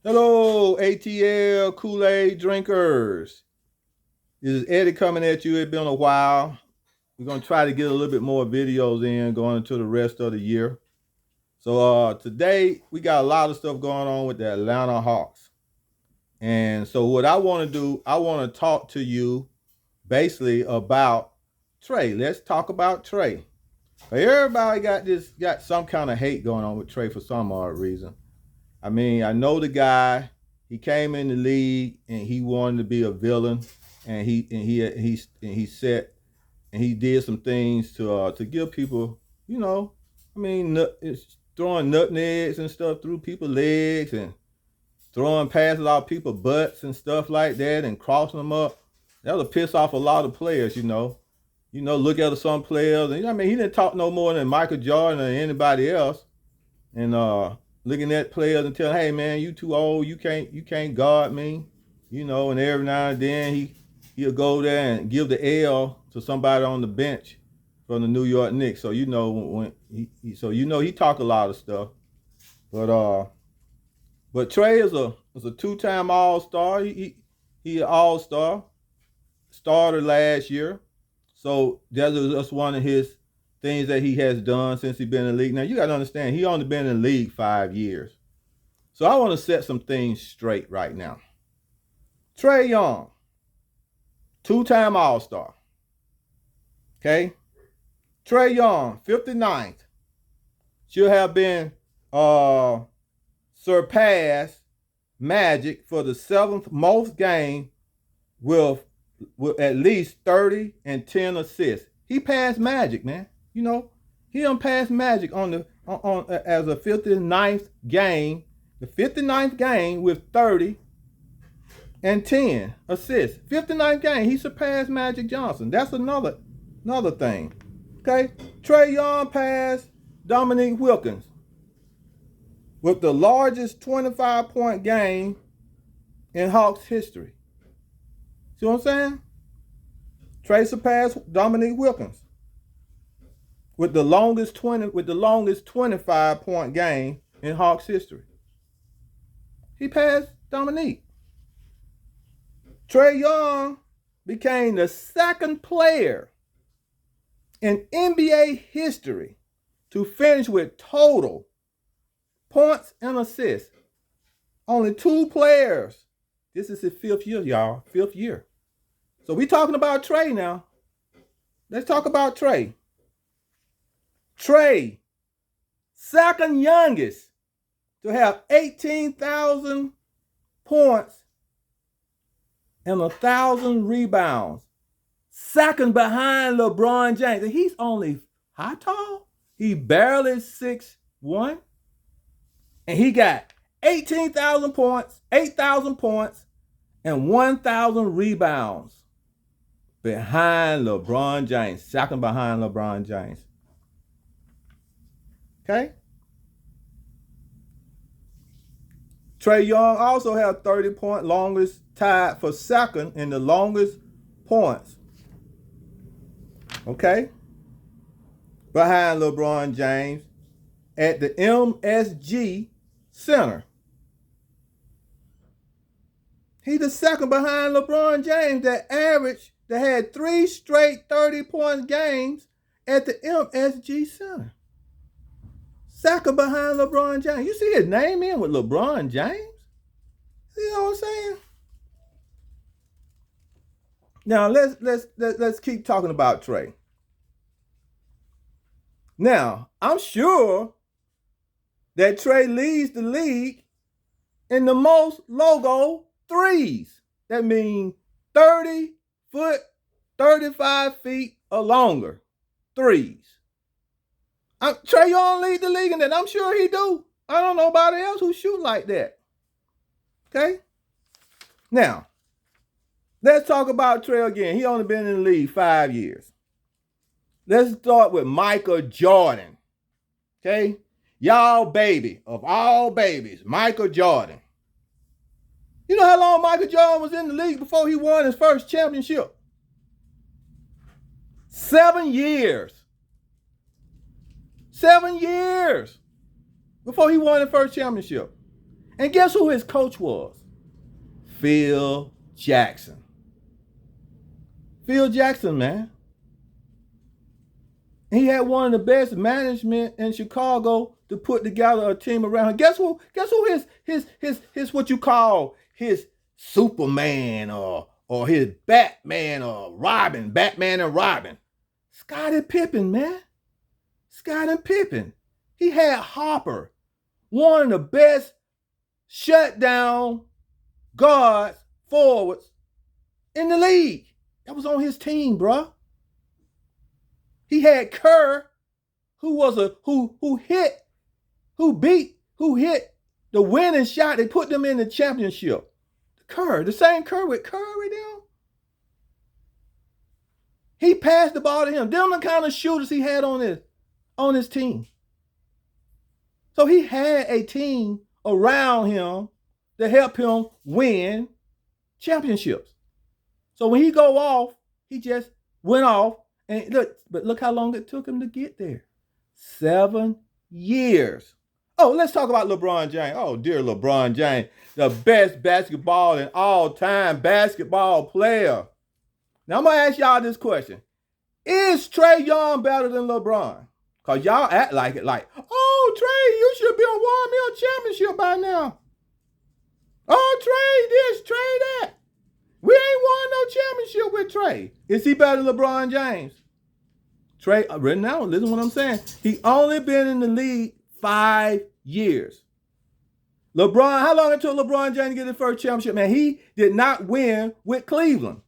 Hello, ATL Kool-Aid drinkers. This is Eddie coming at you. It's been a while. We're going to try to get a little bit more videos in going into the rest of the year. So today we got a lot of stuff going on with the Atlanta Hawks. And so what I want to do, I want to talk to you basically about Trae. Let's talk about Trae. Everybody got some kind of hate going on with Trae for some odd reason. I mean, I know the guy. He came in the league and he wanted to be a villain, and he set and he did some things to give people, I mean, it's throwing nutmegs and stuff through people's legs and throwing passes out people's butts and stuff like that and crossing them up. That'll piss off a lot of players, look at some players, and I mean, he didn't talk no more than Michael Jordan or anybody else, and looking at players and telling, hey man, you too old, you can't guard me, and every now and then he'll go there and give the L to somebody on the bench from the New York Knicks. So when he talk a lot of stuff. But Trae is a two-time All-Star. He an All-Star, starter last year. So that's one of his things that he has done since he's been in the league. Now you got to understand, he only been in the league 5 years. So I want to set some things straight right now. Trae Young, two-time All-Star. Okay? Trae Young, 59th, should have been surpassed Magic for the 7th most game with at least 30 and 10 assists. He passed Magic, man. He done passed Magic on as a 59th game, the 59th game with 30 and 10 assists. 59th game, he surpassed Magic Johnson. That's another thing. Okay, Trae Young passed Dominique Wilkins with the largest 25-point game in Hawks history. See what I'm saying? Trae surpassed Dominique Wilkins with the longest 25-point game in Hawks history. He passed Dominique. Trae Young became the second player in NBA history to finish with total points and assists. Only 2 players. This is his 5th year, y'all. 5th year. So we talking about Trae now. Let's talk about Trae. Trae, second youngest to have 18,000 points and 1,000 rebounds. Second behind LeBron James. And he's only how tall? He barely 6'1". And he got 18,000 points, 8,000 points, and 1,000 rebounds behind LeBron James. Second behind LeBron James. Okay? Trae Young also had 30-point longest, tied for second in the longest points. Okay? Behind LeBron James at the MSG Center. He's the second behind LeBron James that had 3 straight 30-point games at the MSG Center. Second behind LeBron James. You see his name in with LeBron James? You know what I'm saying? Now let's keep talking about Trae. Now, I'm sure that Trae leads the league in the most logo threes. That means 30 foot, 35 feet or longer threes. Trae Young lead the league in that. I'm sure he do. I don't know nobody else who shoot like that. Okay? Now, let's talk about Trae again. He only been in the league 5 years. Let's start with Michael Jordan. Okay? Y'all baby of all babies, Michael Jordan. You know how long Michael Jordan was in the league before he won his first championship? 7 years. 7 years before he won his first championship. And guess who his coach was? Phil Jackson. Phil Jackson, man. He had one of the best management in Chicago to put together a team around him. Guess who his what you call his Superman or his Batman or Robin, Batman and Robin? Scottie Pippen, man. Scottie Pippen. He had Harper, one of the best shutdown guards, forwards in the league. That was on his team, bro. He had Kerr, who hit the winning shot. They put them in the championship. Kerr, the same Kerr with Curry down. He passed the ball to him. Them the kind of shooters he had on his team. So he had a team around him to help him win championships. So when he go off, he just went off. And look how long it took him to get there. 7 years. Oh, let's talk about LeBron James. Oh, dear LeBron James, the best basketball and all-time basketball player. Now, I'm going to ask y'all this question. Is Trae Young better than LeBron? Because y'all act like it like, oh, Trae, you should be on one championship by now. Oh, Trae this, Trae that. We ain't won no championship with Trae. Is he better than LeBron James? Trae, right now, listen to what I'm saying. He only been in the league 5 years. LeBron, how long it took LeBron James to get his first championship? Man, he did not win with Cleveland.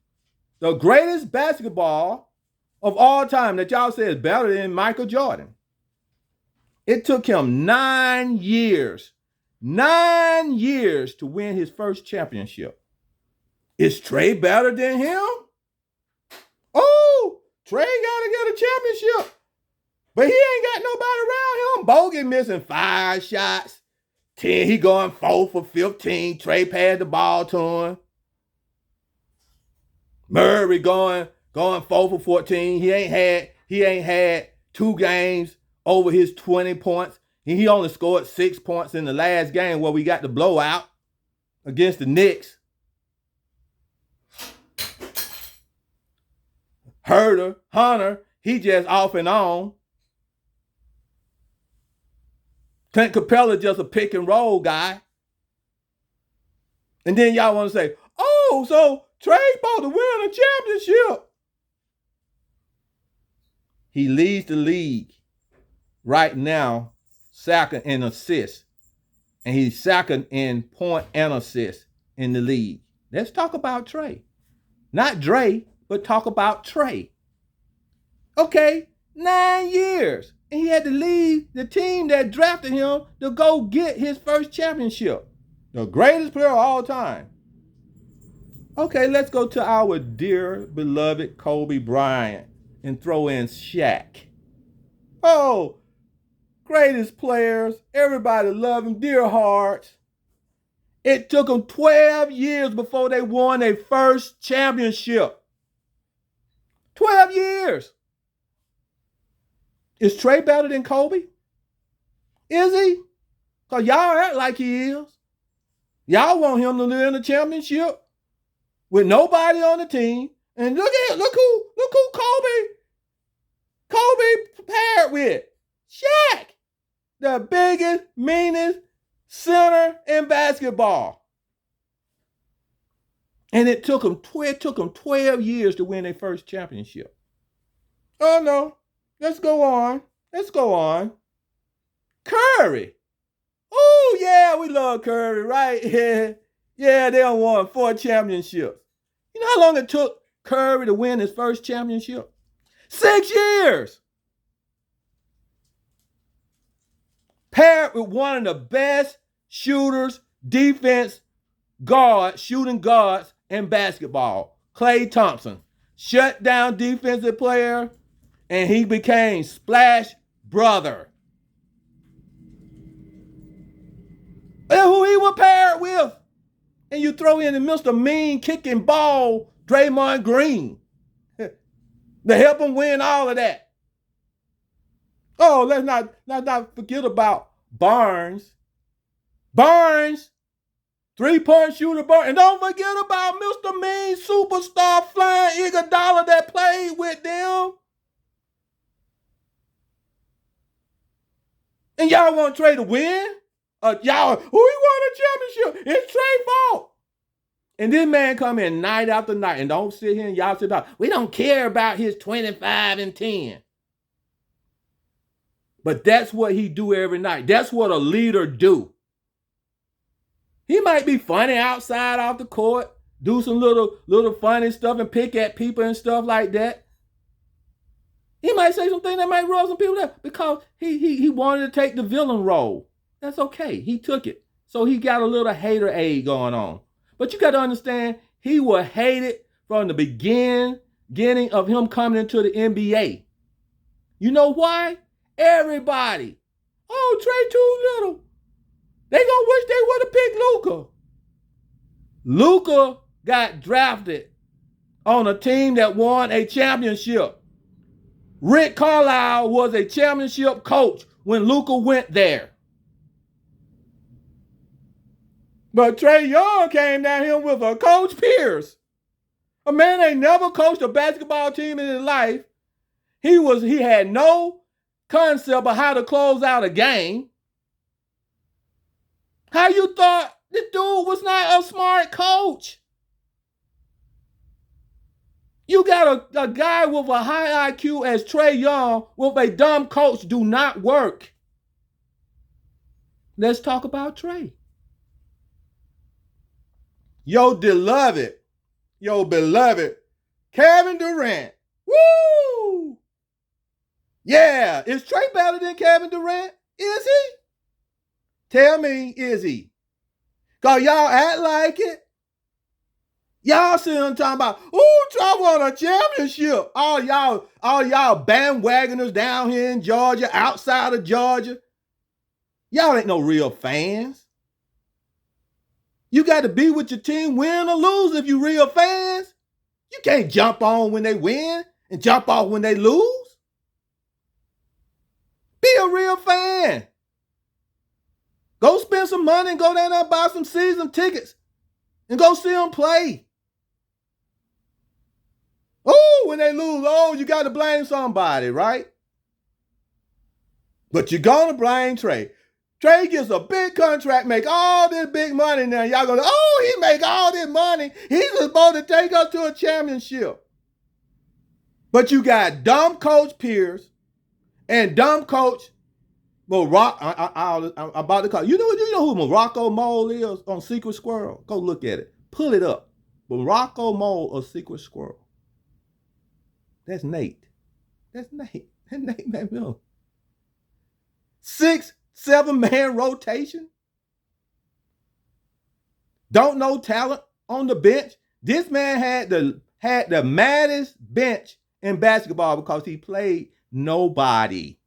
The greatest basketball of all time that y'all say is better than Michael Jordan. It took him 9 years. 9 years to win his first championship. Is Trae better than him? Oh, Trae got to get a championship. But he ain't got nobody around him. Bogey missing 5 shots. 10, he going 4 for 15. Trae passed the ball to him. Murray going 4 for 14. He ain't had 2 games over his 20 points. He only scored 6 points in the last game where we got the blowout against the Knicks. Hunter, he just off and on. Clint Capella just a pick and roll guy. And then y'all want to say, oh, so Trae supposed to win a championship. He leads the league right now, second in assists. And he's second in point and assist in the league. Let's talk about Trae. Not Dre, but talk about Trae. Okay, 9 years. And he had to leave the team that drafted him to go get his first championship. The greatest player of all time. Okay, let's go to our dear, beloved Kobe Bryant and throw in Shaq. Oh, greatest players. Everybody love him. Dear hearts. It took them 12 years before they won their first championship. 12 years. Is Trae better than Kobe? Is he? Because y'all act like he is. Y'all want him to win a championship with nobody on the team. And look who Kobe paired with. Shaq. The biggest, meanest center in basketball. And it took them 12 years to win their first championship. Oh no. Let's go on. Curry. Oh yeah, we love Curry, right? Yeah, they done won 4 championships. You know how long it took Curry to win his first championship? 6 years. Paired with one of the best shooters, shooting guards in basketball, Klay Thompson. Shut down defensive player, and he became Splash Brother. And who he was paired with? And you throw in the Mr. Mean kicking ball, Draymond Green, to help him win all of that. Oh, let's not forget about Barnes. Barnes 3-point shooter, and don't forget about Mr. Mean Superstar Flying Iguodala that played with them. And y'all want Trae to win? Y'all, who he won a championship? It's Trae's fault. And this man come in night after night and don't sit here and y'all sit about, we don't care about his 25 and 10. But that's what he do every night. That's what a leader do. He might be funny outside off the court, do some little funny stuff and pick at people and stuff like that. He might say something that might rub some people up because he wanted to take the villain role. That's okay. He took it. So he got a little hater aid going on. But you got to understand, he was hated from the beginning of him coming into the NBA. You know why? Everybody. Oh, Trae too little. They gonna wish they would have picked Luka. Luka got drafted on a team that won a championship. Rick Carlisle was a championship coach when Luka went there. But Trae Young came down here with a Coach Pierce. A man ain't never coached a basketball team in his life. He had no concept of how to close out a game. How you thought this dude was not a smart coach? You got a guy with a high IQ as Trae Young with a dumb coach do not work. Let's talk about Trae. Your beloved Kevin Durant. Woo! Yeah, is Trae better than Kevin Durant? Is he? Tell me, is he? Because y'all act like it. Y'all sitting there talking about, Trae won a championship. All y'all bandwagoners down here in Georgia, outside of Georgia. Y'all ain't no real fans. You got to be with your team, win or lose if you real fans. You can't jump on when they win and jump off when they lose. Be a real fan. Go spend some money and go down there and buy some season tickets and go see them play. When they lose, you got to blame somebody, right? But you're going to blame Trae. Trae gets a big contract, make all this big money now. Y'all go, he make all this money. He's supposed to take us to a championship. But you got dumb Coach Pierce and dumb Coach Morocco. I'm about to call. You know who Morocco Mole is on Secret Squirrel? Go look at it. Pull it up. Morocco Mole or Secret Squirrel. That's Nate. That's Nate McMillan. 6-7 man rotation. Don't know talent on the bench. This man had the maddest bench in basketball because he played nobody.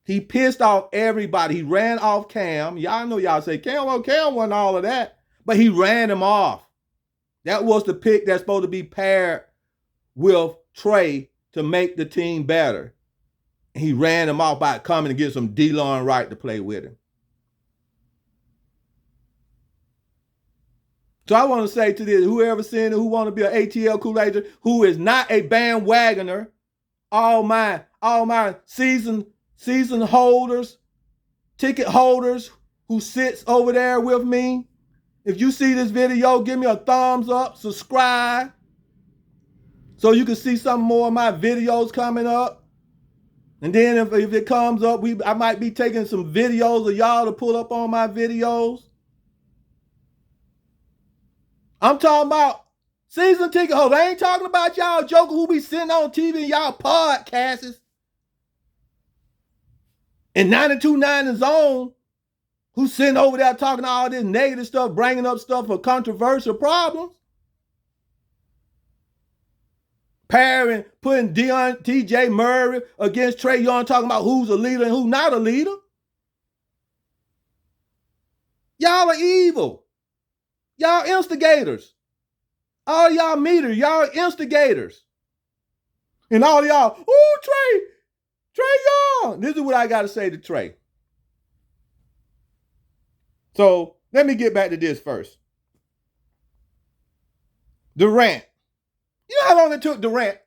He pissed off everybody. He ran off Cam. Y'all know y'all say Cam wasn't all of that, but he ran him off. That was the pick that's supposed to be paired with Trae to make the team better. He ran him off by coming to get some DeLon Wright to play with him. So I want to say to this, whoever seen it, who want to be an ATL Kool-Aid, who is not a bandwagoner, all my season holders, ticket holders who sits over there with me, if you see this video, give me a thumbs up, subscribe, so you can see some more of my videos coming up. And then if it comes up, I might be taking some videos of y'all to pull up on my videos. I'm talking about season ticket holders. I ain't talking about y'all joker who be sitting on TV and y'all podcasts. And 92.9 The Zone, who's sitting over there talking all this negative stuff, bringing up stuff for controversial problems. Pairing, putting TJ Murray against Trae Young, talking about who's a leader and who's not a leader. Y'all are evil. Y'all instigators. All y'all meters, y'all instigators. And all y'all, Trae Young. This is what I got to say to Trae. So let me get back to this first. Durant. You know how long it took Durant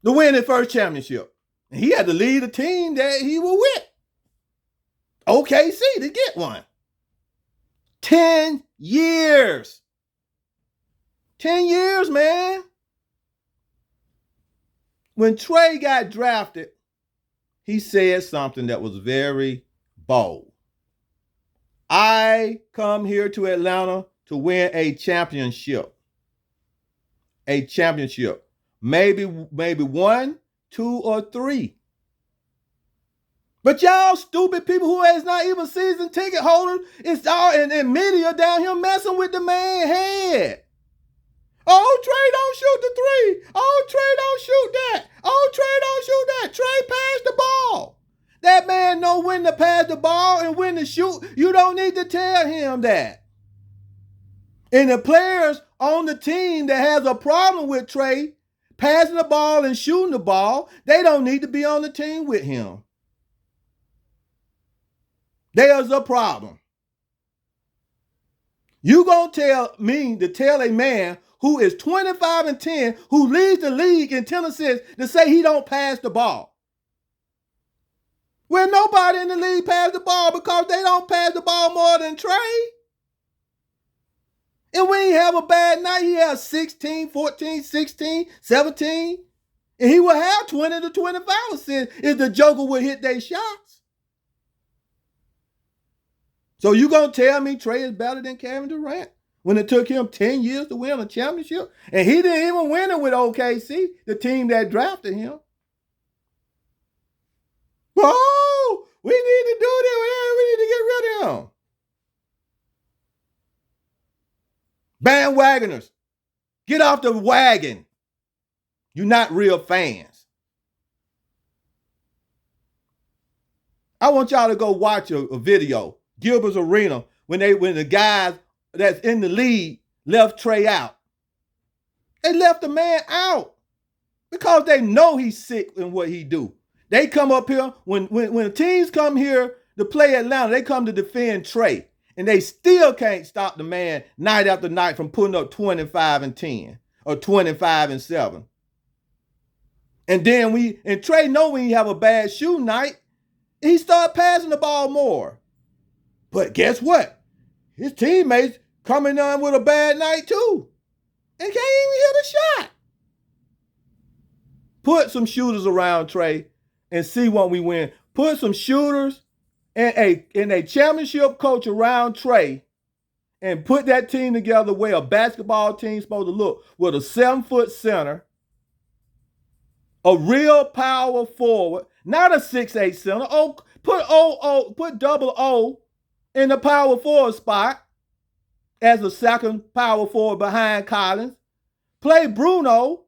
to win his first championship? And he had to lead a team that he was with, OKC, to get one. 10 years. 10 years, man. When Trae got drafted, he said something that was very bold. I come here to Atlanta to win a championship. A championship. Maybe one, two, or three. But y'all stupid people who is not even season ticket holders, it's all in media down here messing with the man's head. Oh, Trae don't shoot the three. Oh, Trae don't shoot that. Oh, Trae don't shoot that. Trae pass the ball. That man know when to pass the ball and when to shoot. You don't need to tell him that. And the players on the team that has a problem with Trae passing the ball and shooting the ball, they don't need to be on the team with him. There's a problem. You gonna tell me to tell a man who is 25-10, who leads the league in 10 assists, to say he don't pass the ball? Well, nobody in the league pass the ball because they don't pass the ball more than Trae. And when he have a bad night, he has 16, 14, 16, 17. And he will have 20 to 25 assists if the Joker would hit their shots. So you gonna tell me Trae is better than Kevin Durant when it took him 10 years to win a championship? And he didn't even win it with OKC, the team that drafted him. Oh, we need to do that. We need to get rid of him. Bandwagoners, get off the wagon. You're not real fans. I want y'all to go watch a video, Gilbert's Arena, when the guys that's in the league left Trae out. They left the man out because they know he's sick in what he do. They come up here, when teams come here to play Atlanta, they come to defend Trae. And they still can't stop the man night after night from putting up 25-10 or 25-7. And then Trae know when he have a bad shooting night, he start passing the ball more. But guess what? His teammates coming on with a bad night too. And can't even hit a shot. Put some shooters around Trae and see what we win. Put some shooters and a championship coach around Trae and put that team together the way a basketball team's supposed to look, with a 7-foot center, a real power forward, not a 6'8" center. Put double O in the power forward spot as a second power forward behind Collins. Play Bruno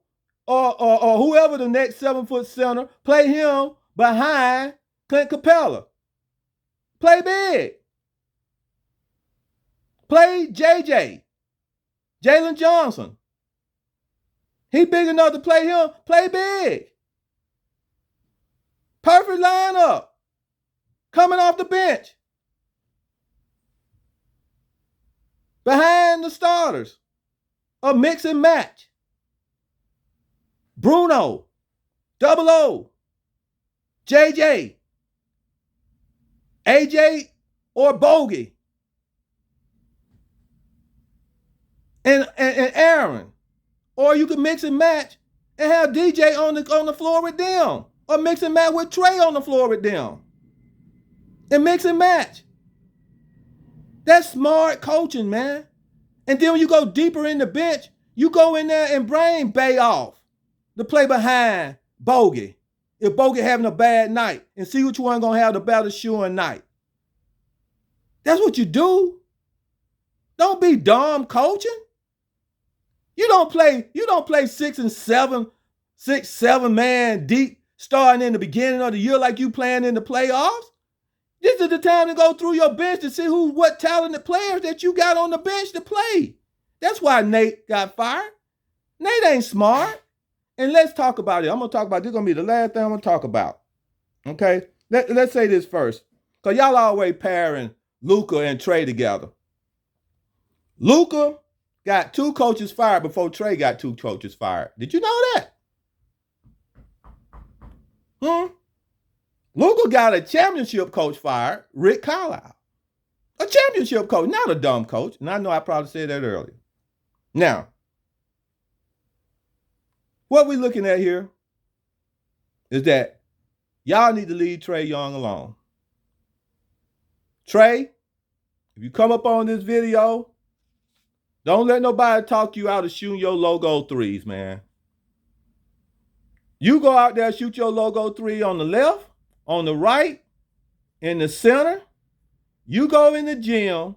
or whoever the next 7-foot center, play him behind Clint Capella. Play big. Play JJ. Jalen Johnson. He big enough to play him. Play big. Perfect lineup. Coming off the bench. Behind the starters. A mix and match. Bruno. Double O. JJ. AJ or Bogey. And Aaron. Or you can mix and match and have DJ on the floor with them. Or mix and match with Trae on the floor with them. And mix and match. That's smart coaching, man. And then when you go deeper in the bench, you go in there and bring Bay off to play behind Bogey. If Bogey having a bad night, and see which one gonna have the better shooting night. That's what you do. Don't be dumb coaching. You don't play 6 and 7, 6-7 man deep starting in the beginning of the year like you playing in the playoffs. This is the time to go through your bench to see what talented players that you got on the bench to play. That's why Nate got fired. Nate ain't smart. And let's talk about it. I'm going to talk about this. Going to be the last thing I'm going to talk about. Okay? Let's say this first. Because y'all always pairing Luka and Trae together. Luka got 2 coaches fired before Trae got 2 coaches fired. Did you know that? Luka got a championship coach fired, Rick Carlisle. A championship coach, not a dumb coach. And I know I probably said that earlier. Now, what we're looking at here is that y'all need to leave Trae Young alone. Trae, if you come up on this video, don't let nobody talk you out of shooting your logo threes, man. You go out there, shoot your logo 3 on the left, on the right, in the center. You go in the gym,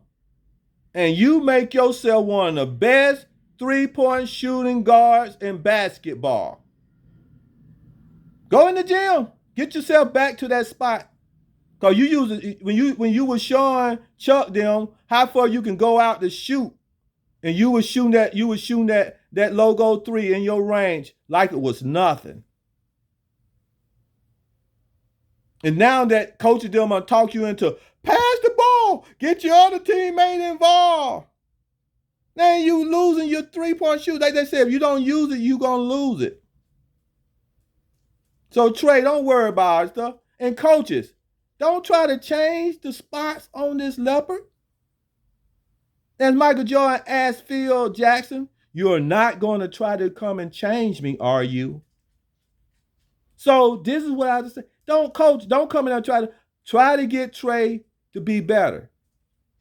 and you make yourself one of the best 3-point shooting guards in basketball. Go in the gym. Get yourself back to that spot. Cause you use it when you were showing Chuck them how far you can go out to shoot, and you were shooting that logo 3 in your range like it was nothing. And now that coaches them gonna talk you into pass the ball, get your other teammate involved. Now you losing your 3-point shoot. Like they said, if you don't use it, you gonna lose it. So Trae, don't worry about it stuff. And coaches, don't try to change the spots on this leopard. As Michael Jordan asked Phil Jackson, you're not going to try to come and change me, are you? So this is what I just say. Don't come in and try to get Trae to be better.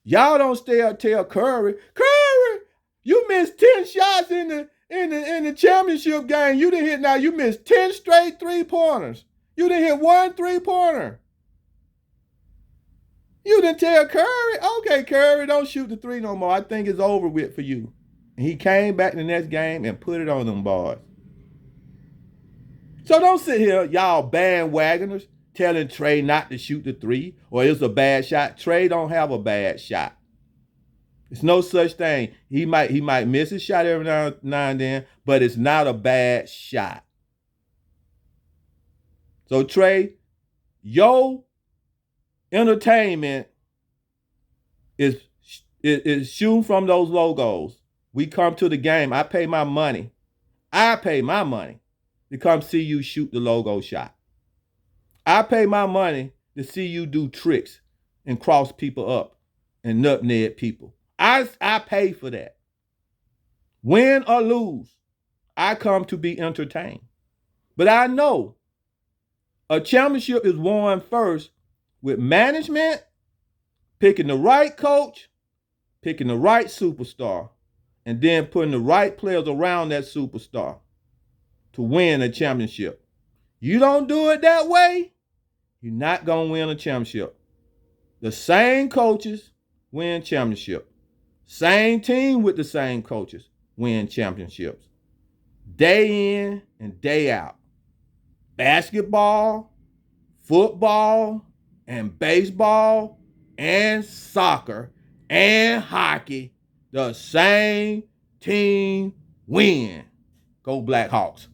Y'all don't stay up tell Curry, you missed 10 shots in the championship game. You didn't hit now. You missed 10 straight 3-pointers. You didn't hit 1 3-pointer. You didn't tell Curry, okay, Curry, don't shoot the 3 no more. I think it's over with for you. And he came back the next game and put it on them boys. So don't sit here, y'all bandwagoners, telling Trae not to shoot the 3 or it's a bad shot. Trae don't have a bad shot. It's no such thing. He might miss his shot every now and then, but it's not a bad shot. So Trae, your entertainment is shooting from those logos. We come to the game. I pay my money to come see you shoot the logo shot. I pay my money to see you do tricks and cross people up and nutmeg people. I pay for that. Win or lose, I come to be entertained. But I know a championship is won first with management, picking the right coach, picking the right superstar, and then putting the right players around that superstar to win a championship. You don't do it that way, you're not going to win a championship. The same coaches win championship. Same team with the same coaches win championships. Day in and day out. Basketball, football, and baseball, and soccer, and hockey, the same team win. Go Blackhawks.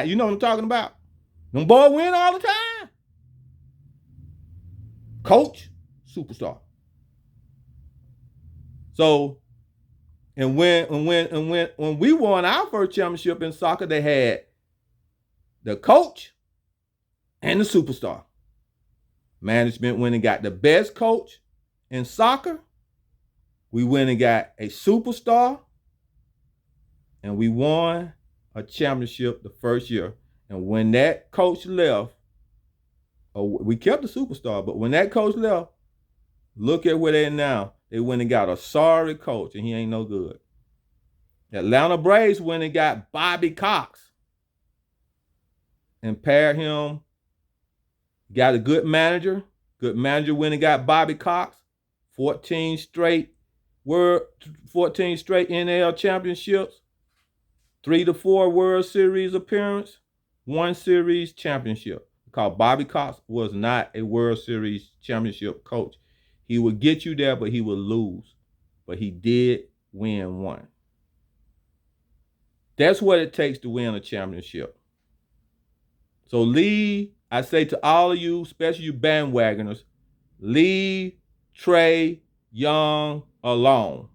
You know what I'm talking about? Them boys win all the time. Coach, superstar. So, and when we won our first championship in soccer, they had the coach and the superstar. Management went and got the best coach in soccer. We went and got a superstar, and we won a championship the first year. And when that coach left, we kept the superstar, but when that coach left, look at where they are now. They went and got a sorry coach, and he ain't no good. Atlanta Braves went and got Bobby Cox and paired him. Got a good manager. Good manager went and got Bobby Cox. 14 straight NL championships. 3 to 4 World Series appearance. 1 series championship. Because Bobby Cox was not a World Series championship coach. He would get you there, but he would lose. But he did win 1. That's what it takes to win a championship. So I say to all of you, especially you bandwagoners, leave Trae Young alone.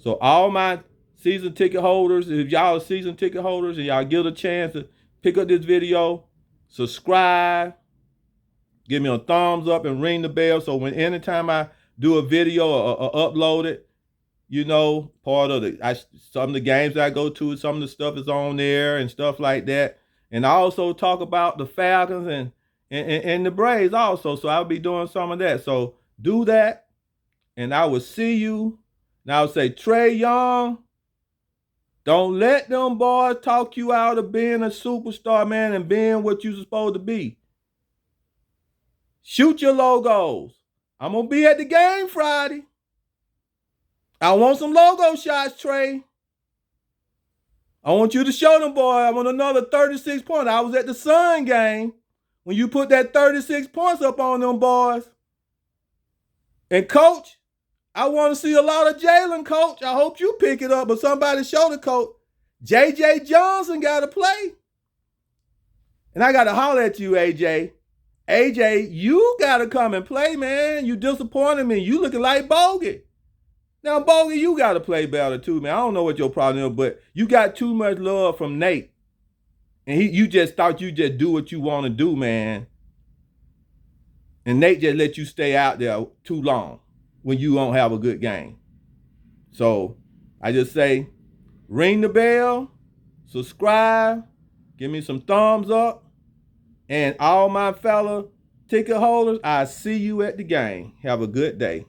So all my season ticket holders, if y'all are season ticket holders and y'all get a chance to pick up this video, subscribe, give me a thumbs up and ring the bell. So when anytime I do a video or upload it, you know, part of some of the games I go to, some of the stuff is on there and stuff like that. And I also talk about the Falcons and the Braves also. So I'll be doing some of that. So do that, and I will see you. And I would say, Trae Young, don't let them boys talk you out of being a superstar, man, and being what you're supposed to be. Shoot your logos. I'm going to be at the game Friday. I want some logo shots, Trae. I want you to show them, boy. I want another 36 points. I was at the Sun game when you put that 36 points up on them boys. And, Coach, I want to see a lot of Jalen, Coach. I hope you pick it up, but somebody show the coach. J.J. Johnson got to play. And I got to holler at you, A.J. A.J., you got to come and play, man. You disappointed me. You looking like Bogey. Now, Bogey, you got to play better too, man. I don't know what your problem is, but you got too much love from Nate. And you just thought you just do what you want to do, man. And Nate just let you stay out there too long when you don't have a good game. So I just say, ring the bell, subscribe, give me some thumbs up, and all my fellow ticket holders, I see you at the game. Have a good day.